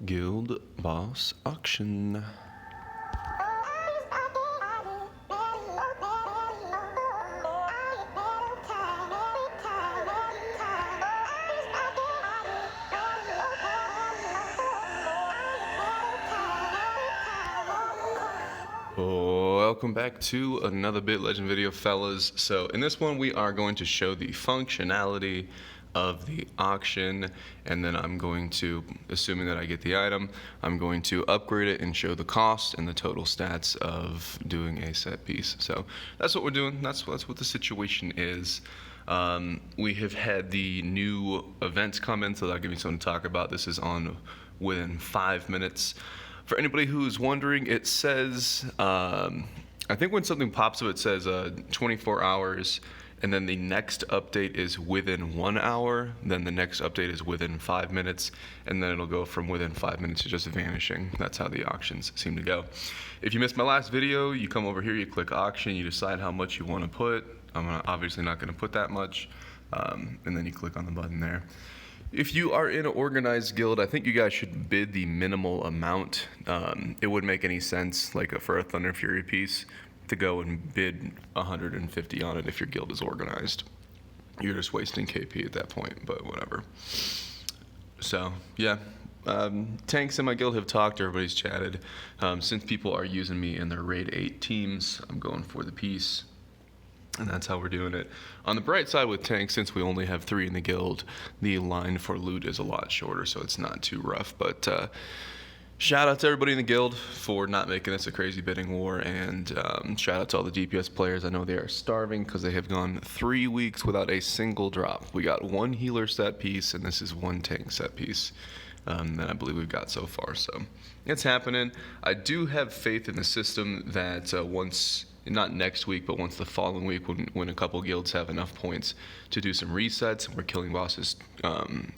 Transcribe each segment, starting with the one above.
Guild Boss Auction. Welcome back to another Bit Legend video, fellas. So in this one we are going to show the functionality of the auction, and then I'm going to, assuming that I get the item, I'm going to upgrade it and show the cost and the total stats of doing a set piece. So that's what we're doing. That's what the situation is. We have had the new events come in, so that'll give me something to talk about. This is on within 5 minutes. For anybody who's wondering, it says, I think when something pops up, it says 24 hours, and then the next update is within 1 hour, then the next update is within 5 minutes, and then it'll go from within 5 minutes to just vanishing. That's how the auctions seem to go. If you missed my last video, you come over here, you click auction, you decide how much you want to put. I'm obviously not going to put that much, and then you click on the button there. If you are in an organized guild, I think you guys should bid the minimal amount. It wouldn't make any sense, like for a Thunder Fury piece, to go and bid 150 on it if your guild is organized. You're just wasting KP at that point, but whatever. So, yeah. Tanks in my guild have talked, everybody's chatted. Since people are using me in their Raid 8 teams, I'm going for the piece. And that's how we're doing it. On the bright side with tanks, since we only have 3 in the guild, the line for loot is a lot shorter, so it's not too rough. But shout out to everybody in the guild for not making this a crazy bidding war, and shout out to all the DPS players. I know they are starving because they have gone 3 weeks without a single drop. We got 1 healer set piece, and this is 1 tank set piece that I believe we've got so far. So it's happening. I do have faith in the system that once, not next week, but once the following week, when a couple guilds have enough points to do some resets, and we're killing bosses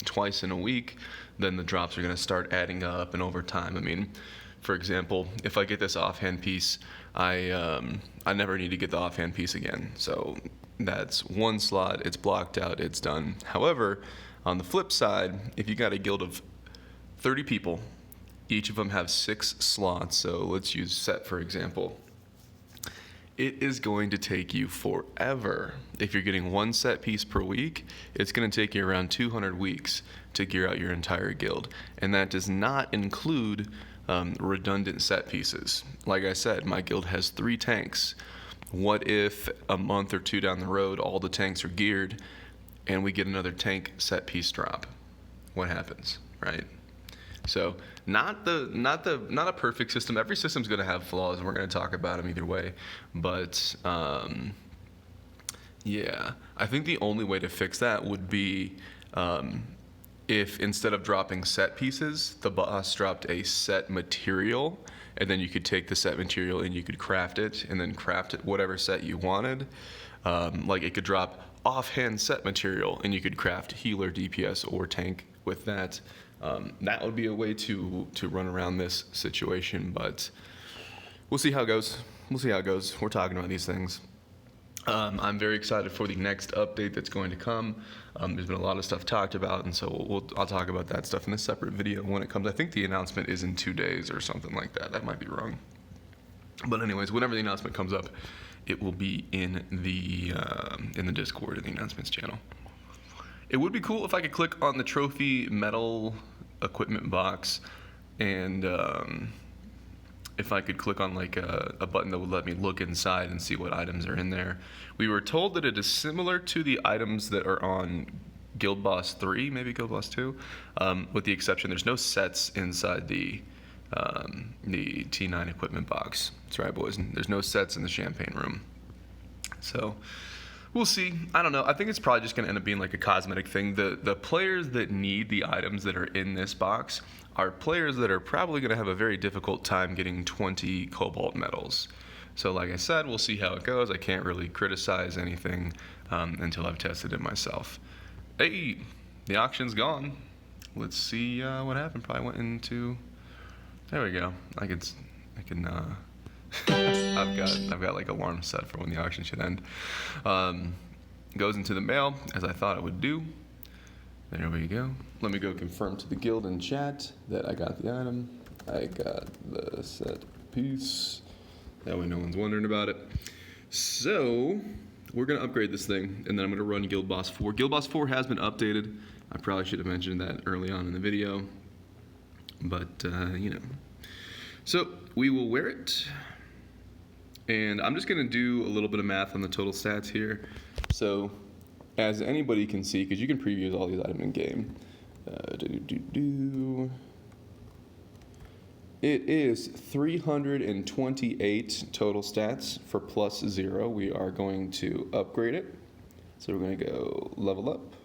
twice in a week, then the drops are going to start adding up, and over time, I mean, for example, if I get this offhand piece, I never need to get the offhand piece again. So that's 1 slot, it's blocked out, it's done. However, on the flip side, if you got a guild of 30 people, each of them have 6 slots, so let's use set for example. It is going to take you forever. If you're getting 1 set piece per week, it's going to take you around 200 weeks to gear out your entire guild. And that does not include redundant set pieces. Like I said, my guild has 3 tanks. What if a month or 2 down the road, all the tanks are geared and we get another tank set piece drop? What happens, right? So not a perfect system. Every system's going to have flaws, and we're going to talk about them either way. But yeah, I think the only way to fix that would be if instead of dropping set pieces, the boss dropped a set material, and then you could take the set material and you could craft it, and then craft it whatever set you wanted. Like it could drop offhand set material, and you could craft healer, DPS, or tank with that. That would be a way to run around this situation, but we'll see how it goes. We'll see how it goes. We're talking about these things. I'm very excited for the next update that's going to come. There's been a lot of stuff talked about, and so I'll talk about that stuff in a separate video when it comes. I think the announcement is in 2 days or something like that. That might be wrong. But anyways, whenever the announcement comes up, it will be in the Discord, in the announcements channel. It would be cool if I could click on the trophy metal equipment box, and if I could click on like a button that would let me look inside and see what items are in there. We were told that it is similar to the items that are on Guild Boss 3, maybe Guild Boss 2, with the exception there's no sets inside the T9 equipment box. That's right, boys. There's no sets in the champagne room. So we'll see. I don't know. I think it's probably just going to end up being like a cosmetic thing. The players that need the items that are in this box are players that are probably going to have a very difficult time getting 20 cobalt medals. So like I said, we'll see how it goes. I can't really criticize anything until I've tested it myself. Hey, the auction's gone. Let's see what happened. Probably went into... There we go. I can I've got like alarm set for when the auction should end. Goes into the mail as I thought it would do. There we go. Let me go confirm to the guild in chat that I got the item. I got the set piece. That way no one's wondering about it. So we're gonna upgrade this thing, and then I'm gonna run Guild Boss 4. Guild Boss 4 has been updated. I probably should have mentioned that early on in the video, but you know. So we will wear it, and I'm just gonna do a little bit of math on the total stats here. So as anybody can see, because you can preview all these items in game, it is 328 total stats for +0. We are going to upgrade it. So we're going to go level up.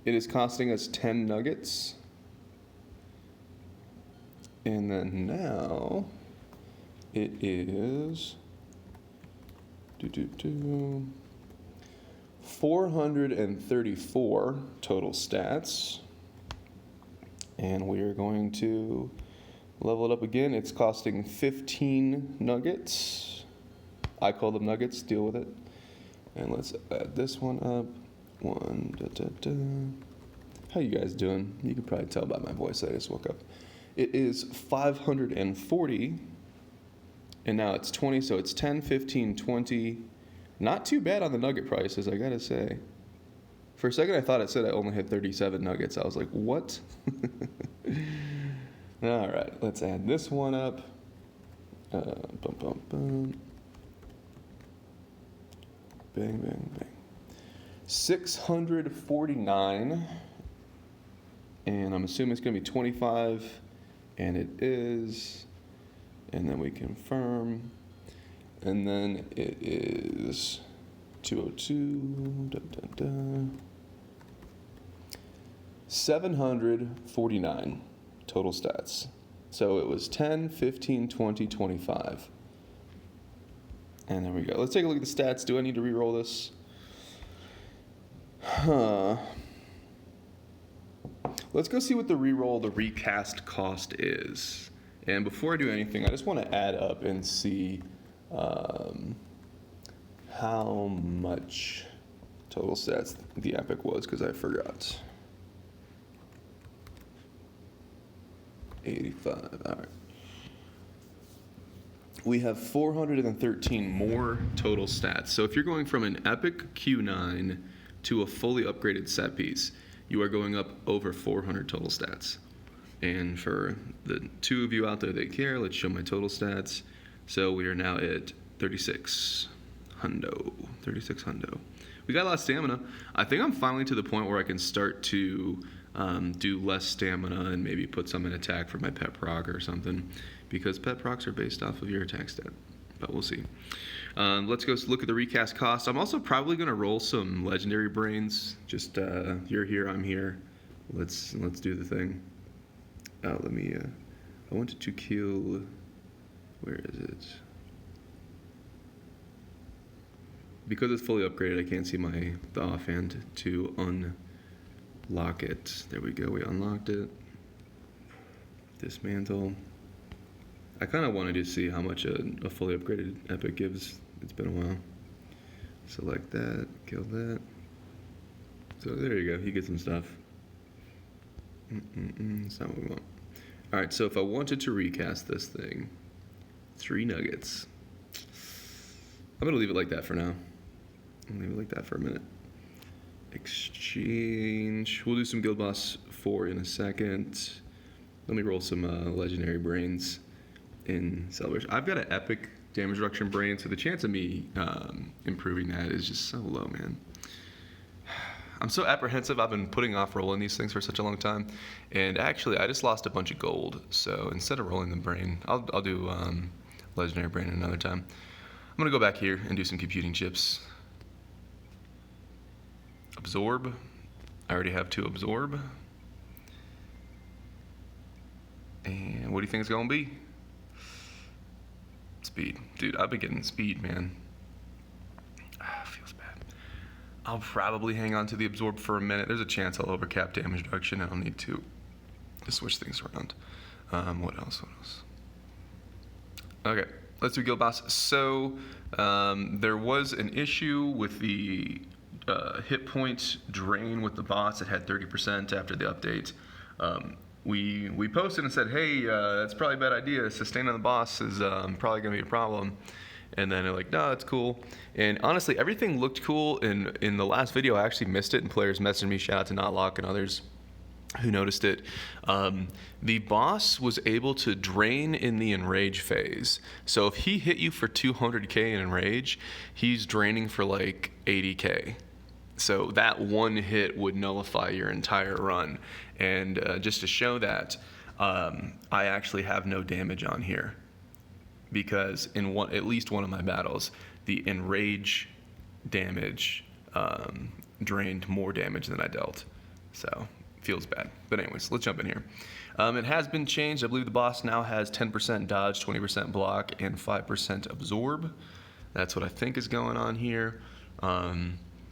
It is costing us 10 nuggets. And then now it is 434 total stats. And we are going to level it up again. It's costing 15 nuggets. I call them nuggets, deal with it. And let's add this one up. How you guys doing? You can probably tell by my voice I just woke up. It is 540, and now it's 20, so it's 10, 15, 20. Not too bad on the nugget prices, I gotta say. For a second I thought it said I only had 37 nuggets. I was like, what? All right, let's add this one up. Bang, bang, bang. 649, and I'm assuming it's gonna be 25, and it is, and then we confirm, and then it is 202, 749 total stats. So it was 10, 15, 20, 25. And there we go. Let's take a look at the stats. Do I need to re-roll this? Let's go see what the recast cost is. And before I do anything, I just want to add up and see how much total stats the epic was, because I forgot. 85, all right. We have 413 more total stats. So if you're going from an epic Q9 to a fully upgraded set piece, you are going up over 400 total stats. And for the two of you out there that care, let's show my total stats. So we are now at 36 hundo. We got a lot of stamina. I think I'm finally to the point where I can start to do less stamina and maybe put some in attack for my pet proc or something, because pet procs are based off of your attack stat, but we'll see. Let's go look at the recast cost. I'm also probably going to roll some legendary brains. Just you're here, I'm here. Let's do the thing. Let me. I wanted to kill. Where is it? Because it's fully upgraded, I can't see the offhand to unlock it. There we go. We unlocked it. Dismantle. I kind of wanted to see how much a fully upgraded epic gives. It's been a while. Select that, kill that. So there you go, you get some stuff. That's not what we want. All right, so if I wanted to recast this thing, 3 nuggets. I'm gonna leave it like that for now. I'm gonna leave it like that for a minute. Exchange. We'll do some Guild Boss 4 in a second. Let me roll some legendary brains in Celebration. I've got an epic damage reduction brain, so the chance of me improving that is just so low, man. I'm so apprehensive. I've been putting off rolling these things for such a long time, and actually I just lost a bunch of gold, so instead of rolling the brain, I'll do legendary brain another time. I'm gonna go back here and do some computing chips. Absorb. I already have 2 absorb. And what do you think it's gonna be? Speed. Dude, I've been getting speed, man. Feels bad. I'll probably hang on to the absorb for a minute. There's a chance I'll overcap damage reduction, and I'll need to switch things around. What else? Okay, let's do Guild Boss. So there was an issue with the hit point drain with the boss. It had 30% after the update. We posted and said, hey, that's probably a bad idea. Sustain on the boss is probably going to be a problem. And then they're like, no, it's cool. And honestly, everything looked cool. In the last video, I actually missed it, and players messaged me. Shout out to Notlock and others who noticed it. The boss was able to drain in the enrage phase. So if he hit you for 200k in enrage, he's draining for like 80k. So that one hit would nullify your entire run. And just to show that, I actually have no damage on here, because in at least one of my battles, the enrage damage drained more damage than I dealt. So feels bad. But anyways, let's jump in here. It has been changed. I believe the boss now has 10% dodge, 20% block, and 5% absorb. That's what I think is going on here.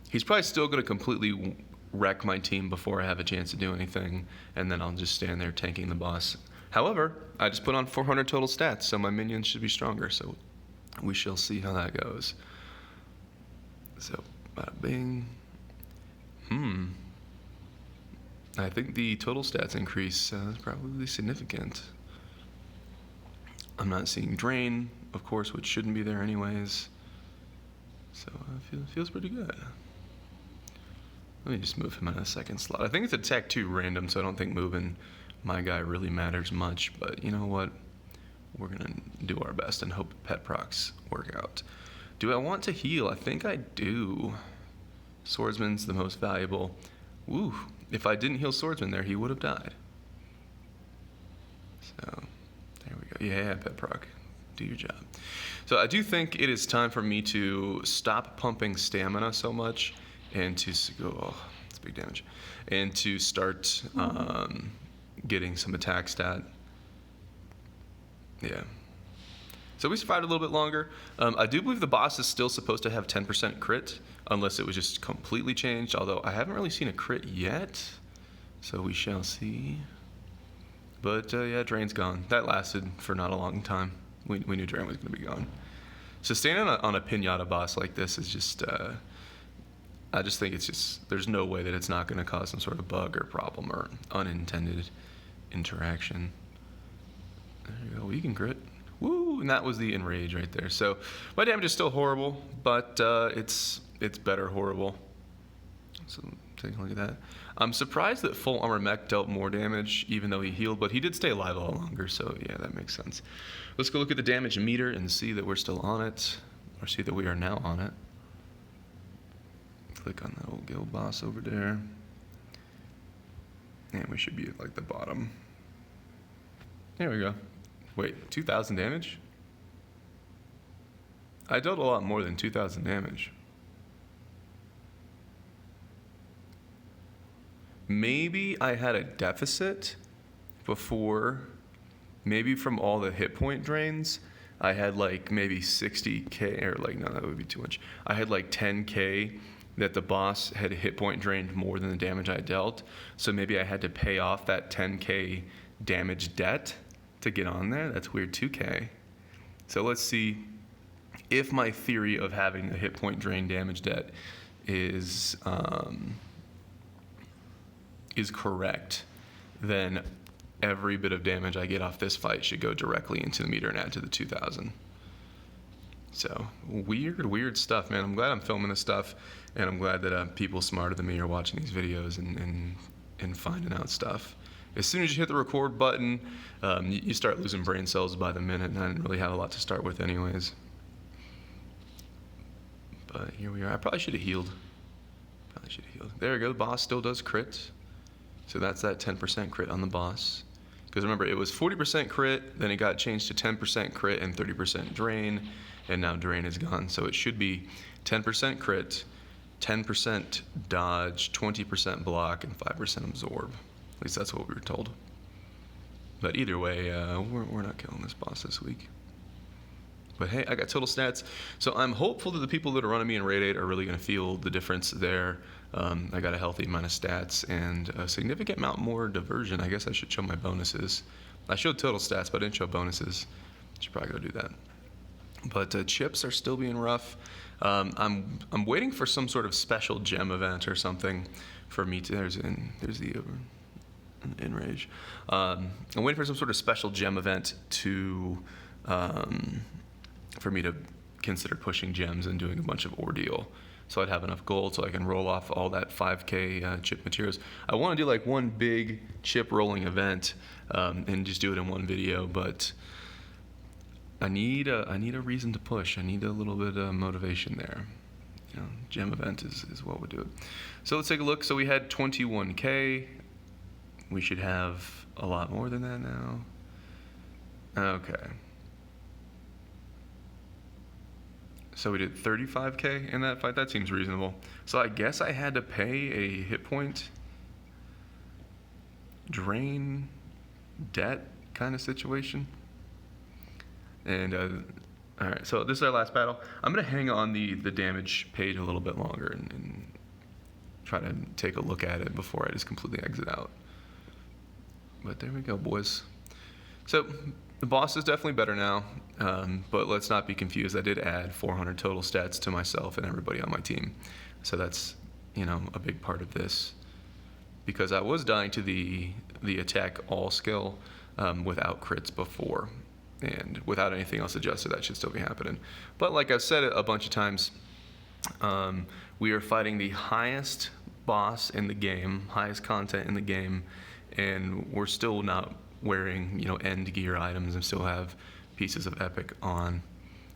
He's probably still going to completely wreck my team before I have a chance to do anything, and then I'll just stand there tanking the boss. However, I just put on 400 total stats, so my minions should be stronger, so we shall see how that goes. So, bada bing. I think the total stats increase is probably significant. I'm not seeing drain, of course, which shouldn't be there anyways. So it feels pretty good. Let me just move him in a second slot. I think it's attack 2 random, so I don't think moving my guy really matters much. But you know what? We're going to do our best and hope pet procs work out. Do I want to heal? I think I do. Swordsman's the most valuable. Woo. If I didn't heal Swordsman there, he would have died. So, there we go. Yeah, pet proc. Do your job. So I do think it is time for me to stop pumping stamina so much and to go, oh, that's big damage, and to start getting some attack stat. Yeah. So we survived a little bit longer. I do believe the boss is still supposed to have 10% crit, unless it was just completely changed, although I haven't really seen a crit yet, so we shall see. But yeah, Drain's gone. That lasted for not a long time. We knew Drain was going to be gone. So staying on a pinata boss like this is just, I just think it's just, there's no way that it's not going to cause some sort of bug or problem or unintended interaction. There you go, we can crit. Woo, and that was the enrage right there. So my damage is still horrible, but it's better horrible. So take a look at that. I'm surprised that full armor mech dealt more damage even though he healed, but he did stay alive a lot longer, so yeah, that makes sense. Let's go look at the damage meter and see that we're still on it, or see that we are now on it. Click on that old guild boss over there. And we should be at like the bottom. There we go. Wait, 2,000 damage? I dealt a lot more than 2,000 damage. Maybe I had a deficit before, maybe from all the hit point drains. I had like maybe 60k, or like, no, that would be too much. I had like 10k that the boss had hit point drained more than the damage I dealt. So maybe I had to pay off that 10k damage debt to get on there. That's weird, 2k. So let's see if my theory of having a hit point drain damage debt is correct. Then every bit of damage I get off this fight should go directly into the meter and add to the 2,000. So weird stuff, man. I'm glad I'm filming this stuff, and I'm glad that people smarter than me are watching these videos and finding out stuff. As soon as you hit the record button, you start losing brain cells by the minute, and I didn't really have a lot to start with anyways. But here we are. I probably should have healed. There we go. The boss still does crit. So that's that 10% crit on the boss. Because remember, it was 40% crit, then it got changed to 10% crit and 30% drain, and now drain is gone. So it should be 10% crit, 10% dodge, 20% block, and 5% absorb. At least that's what we were told. But either way, we're not killing this boss this week. But hey, I got total stats. So I'm hopeful that the people that are running me in Raid 8 are really going to feel the difference there. I got a healthy amount of stats and a significant amount more diversion. I guess I should show my bonuses. I showed total stats, but I didn't show bonuses. Should probably go do that. But chips are still being rough. I'm waiting for some sort of special gem event or something for me to. There's the Enrage. I'm waiting for some sort of special gem event to for me to consider pushing gems and doing a bunch of ordeal. So I'd have enough gold so I can roll off all that 5K chip materials. I want to do like one big chip rolling event and just do it in one video, but I need a reason to push. I need a little bit of motivation there. You know, gem event is what would do it. So let's take a look. So we had 21K. We should have a lot more than that now. Okay. So we did 35K in that fight. That seems reasonable. So I guess I had to pay a hit point drain debt kind of situation. And all right, so this is our last battle. I'm gonna hang on the damage page a little bit longer and try to take a look at it before I just completely exit out. But there we go, boys. So the boss is definitely better now, but let's not be confused. I did add 400 total stats to myself and everybody on my team. So that's, you know, a big part of this. Because I was dying to the attack all skill without crits before. And without anything else adjusted, that should still be happening. But like I've said a bunch of times, we are fighting the highest boss in the game, highest content in the game, and we're still not wearing, you know, end gear items and still have pieces of epic on.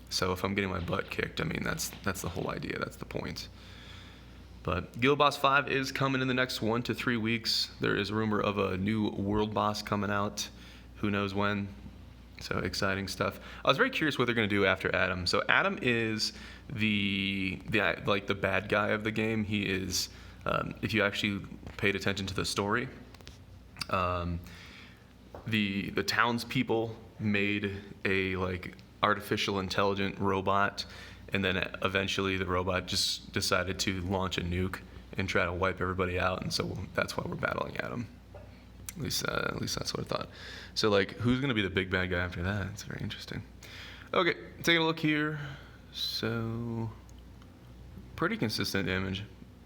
So if I'm getting my butt kicked, I mean, that's the whole idea. That's the point. But Guild Boss 5 is coming in the next 1 to 3 weeks. There is a rumor of a new world boss coming out. Who knows when? So exciting stuff. I was very curious what they're going to do after Adam. So Adam is the bad guy of the game. He is, if you actually paid attention to the story, the townspeople made a like artificial intelligent robot, and then eventually the robot just decided to launch a nuke and try to wipe everybody out, and so that's why we're battling Adam. At least that's what I thought. So like, who's gonna be the big bad guy after that? It's very interesting. Okay, taking a look here. So pretty consistent damage,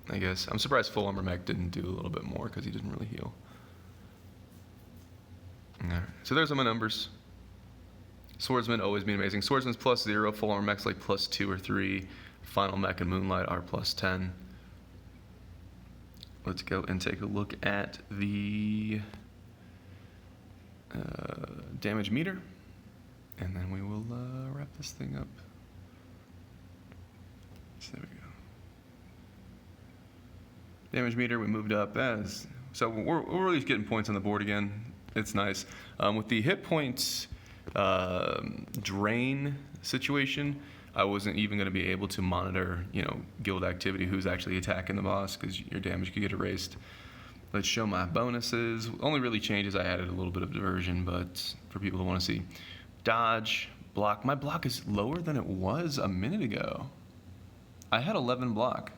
I guess. I'm surprised full armor mech didn't do a little bit more because he didn't really heal. Alright, so there's my numbers. Swordsman always been amazing. Swordsman's +0, full armor mech's like +2 or 3. Final mech and Moonlight are +10. Let's go and take a look at the damage meter, and then we will wrap this thing up. So there we go. Damage meter, we moved up. So we're really getting points on the board again. It's nice. With the hit points drain situation, I wasn't even going to be able to monitor, you know, guild activity, who's actually attacking the boss, because your damage could get erased. Let's show my bonuses. Only really changes, I added a little bit of diversion, but for people who want to see. Dodge, block. My block is lower than it was a minute ago. I had 11 block.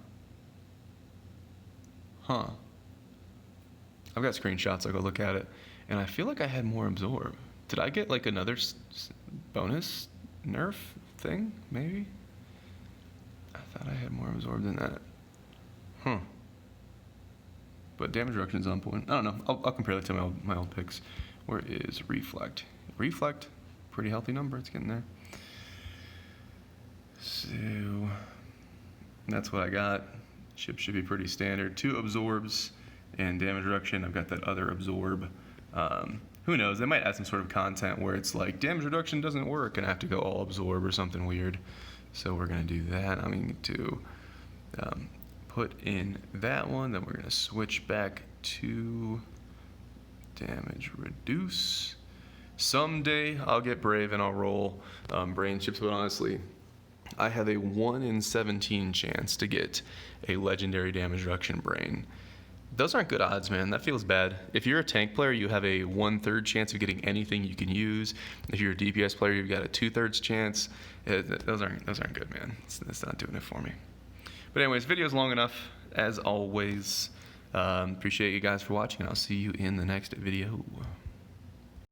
Huh. I've got screenshots, I'll go look at it. And I feel like I had more absorb. Did I get like another bonus nerf thing, maybe? I thought I had more absorb than that. Huh. But damage reduction is on point. I don't know. I'll compare that to my old picks. Where is Reflect? Reflect, pretty healthy number. It's getting there. So that's what I got. Ship should be pretty standard. 2 absorbs and damage reduction. I've got that other absorb. Who knows? They might add some sort of content where it's like damage reduction doesn't work and I have to go all absorb or something weird. So we're gonna do that. I'm going to put in that one. Then we're gonna switch back to damage reduce. Someday I'll get brave and I'll roll brain chips, but honestly, I have a 1 in 17 chance to get a legendary damage reduction brain. Those aren't good odds, man. That feels bad. If you're a tank player, you have a 1/3 chance of getting anything you can use. If you're a DPS player, you've got a 2/3 chance. Those aren't good, man. It's not doing it for me. But anyways, video's long enough, as always. Appreciate you guys for watching, and I'll see you in the next video.